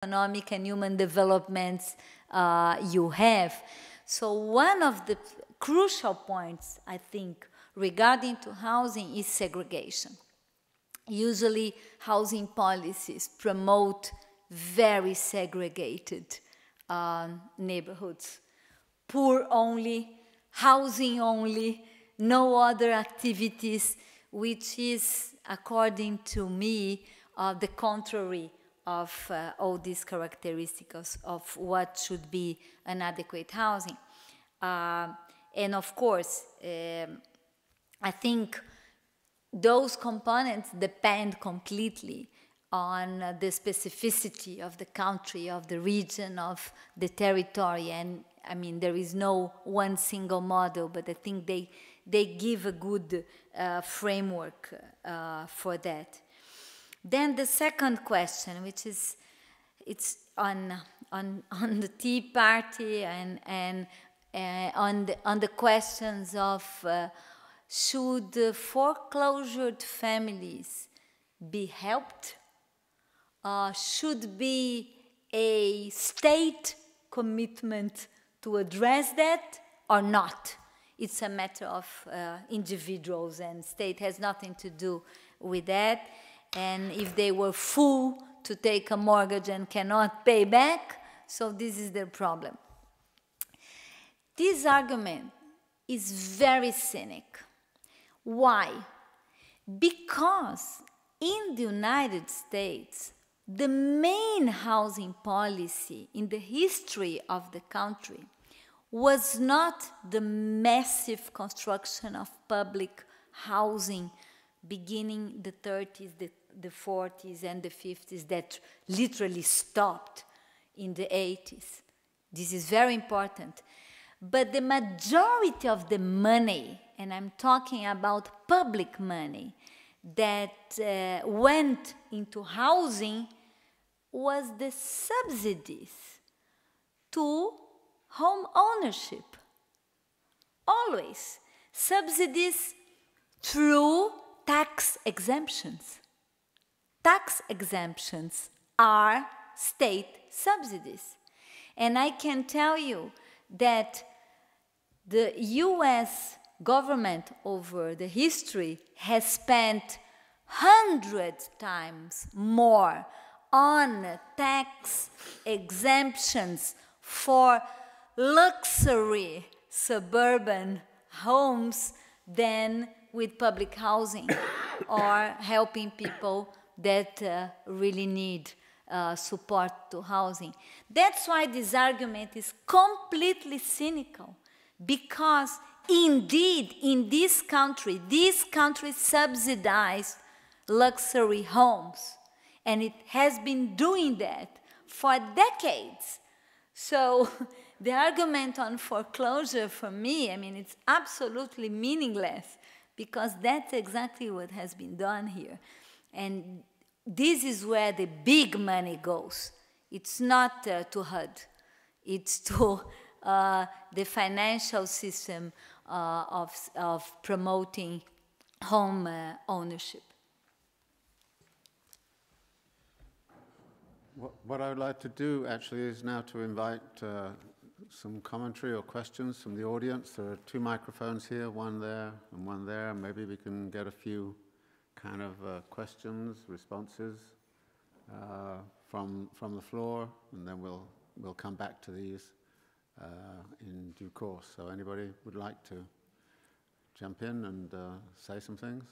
economic and human developments you have. So one of the crucial points, I think, regarding to housing is segregation. Usually, housing policies promote very segregated neighborhoods. Poor only, housing only, no other activities, which is, according to me, the contrary of all these characteristics of what should be an adequate housing. And of course, I think those components depend completely on the specificity of the country, of the region, of the territory. And I mean, there is no one single model, but I think they give a good framework for that. Then the second question, which is, it's on the Tea Party and on the questions of should foreclosured families be helped? Should be a state commitment to address that or not? It's a matter of individuals, and state has nothing to do with that. And if they were full to take a mortgage and cannot pay back, so this is their problem. This argument is very cynic. Why? Because in the United States, the main housing policy in the history of the country was not the massive construction of public housing beginning the 30s, the 40s, and the 50s that literally stopped in the 80s. This is very important. But the majority of the money, and I'm talking about public money, that went into housing was the subsidies to home ownership. Always. Subsidies through tax exemptions. Tax exemptions are state subsidies. And I can tell you that the US government over the history has spent 100 times more on tax exemptions for luxury suburban homes than with public housing or helping people that really need support to housing. That's why this argument is completely cynical, because indeed in this country subsidized luxury homes, and it has been doing that for decades. So the argument on foreclosure for me, I mean, it's absolutely meaningless, because that's exactly what has been done here. And this is where the big money goes. It's not to HUD. It's to the financial system of promoting home ownership. What I would like to do, actually, is now to invite some commentary or questions from the audience. There are two microphones here, one there and one there. Maybe we can get a few kind of questions, responses from the floor, and then we'll come back to these in due course. So anybody would like to jump in and say some things?